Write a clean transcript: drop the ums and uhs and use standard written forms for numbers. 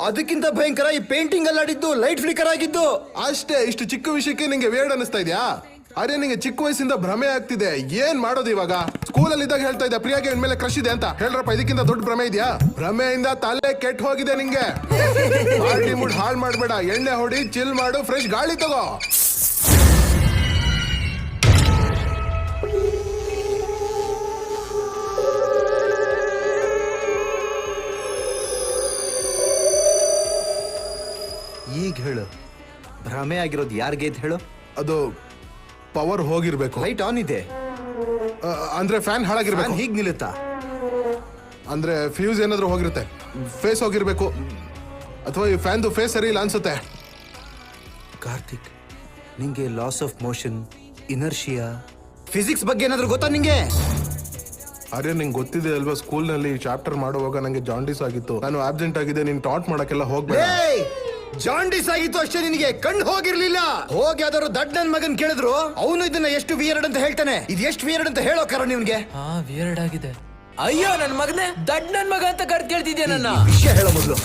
ಅದಕ್ಕಿಂತ ಭಯಂಕರ ಈ ಪೇಂಟಿಂಗ್ ಅಲ್ಲಾಡಿದ್ದು, ಲೈಟ್ ಫ್ಲಿಕರ್ ಆಗಿದ್ದು. ಅಷ್ಟೇ. ಇಷ್ಟು ಚಿಕ್ಕ ವಿಷಯಕ್ಕೆ ನಿಂಗೆ ವೇರ್ಡ್ ಅನಿಸ್ತಾ ಇದೆಯಾ? ಅರೆ ನಿಂಗೆ ಚಿಕ್ಕ ವಯಸ್ಸಿಂದ ಭ್ರಮೆ ಆಗ್ತಿದೆ. ಏನ್ ಮಾಡೋದು ಇವಾಗ? ಸ್ಕೂಲಲ್ಲಿ ಇದ್ದಾಗ ಹೇಳ್ತಾ ಇದ್ದ ಪ್ರಿಯಾಗೆ ಇನ್ ಮೇಲೆ ಕ್ರಶ್ ಇದೆ ಅಂತ. ಹೇಳ್ರಪ್ಪ, ಇದಕ್ಕಿಂತ ದೊಡ್ಡ ಭ್ರಮೆ ಇದೆಯಾ? ಭ್ರಮೆಯಿಂದ ತಲೆ ಕೆಟ್ಟ ಹೋಗಿದೆ ನಿಂಗೆ. ಪಾರ್ಟಿ ಮೂಡ್ ಹಾಳು ಮಾಡ್ಬೇಡ. ಎಣ್ಣೆ ಹೊಡಿ, ಚಿಲ್ ಮಾಡು, ಫ್ರೆಶ್ ಗಾಳಿ ತಗೋ. ಈಗ ಹೇಳು, ಭ್ರಮೆ ಆಗಿರೋದು ಯಾರಿಗೆ ಅಂತ ಹೇಳು. ಅದು ಪವರ್ ಹೋಗಿರ್ಬೇಕು. ಲೈಟ್ ಆನ್ ಇದೆ ಅಂದ್ರೆ ಫ್ಯಾನ್ ಹಾಳಾಗಿರ್ಬೇಕು. ಹೀಗ್ ನಿಲ್ಲುತ್ತಾ? ಅಂದ್ರೆ ಫ್ಯೂಸ್ ಏನಾದ್ರೂ ಹೋಗಿರುತ್ತೆ. ಫೇಸ್ ಹೋಗಿರ್ಬೇಕು, ಅಥವಾ ಈ ಫ್ಯಾನ್ದು ಫೇಸ್ ಸರಿ ಇಲ್ಲ ಅನ್ಸುತ್ತೆ. ಕಾರ್ತಿಕ್, ನಿಂಗೆ loss of motion, inertia, physics ಬಗ್ಗೆ ಏನಾದ್ರೂ ಗೊತ್ತಾ ನಿಂಗೆ? ಅರೆ ನಿಂಗೆ ಗೊತ್ತಿದೆ ಅಲ್ವಾ, ಸ್ಕೂಲ್ನಲ್ಲಿ ಚಾಪ್ಟರ್ ಮಾಡುವಾಗ ನಂಗೆ ಜಾಂಡೀಸ್ ಆಗಿತ್ತು. ನಾನು ಆಬ್ಸೆಂಟ್ ಆಗಿದೆ. ನೀನ್ ಟಾಟ್ ಮಾಡಕ್ಕೆಲ್ಲ ಹೋಗ್ಬೇಡ. ಜಾಂಡೀಸ್ ಆಗಿತ್ತು ಅಷ್ಟೇ, ನಿನಗೆ ಕಣ್ಣು ಹೋಗಿರ್ಲಿಲ್ಲ. ಹೋಗಿ ಯಾವ್ದಾದ್ರು ದಡ್ ನನ್ ಮಗನ್ ಕೇಳಿದ್ರು ಅವನು ಇದನ್ನ ಎಷ್ಟು ವಿಯರ್ಡ್ ಅಂತ ಹೇಳ್ತಾನೆ. ಇದು ಎಷ್ಟು ವಿಯರ್ಡ್ ಅಂತ ಹೇಳೋ ಕಾರಣ ನಿಮ್ಗೆ? ವಿಯರ್ಡ್ ಆಗಿದೆ. ಅಯ್ಯೋ ನನ್ ಮಗನೇ, ದಡ್ ನನ್ ಮಗ ಅಂತ ಕರ್ದ್ ಕೇಳ್ತಿದ್ಯಾ ನನ್ನ? ವಿಷಯ ಹೇಳೋ ಮೊದಲು.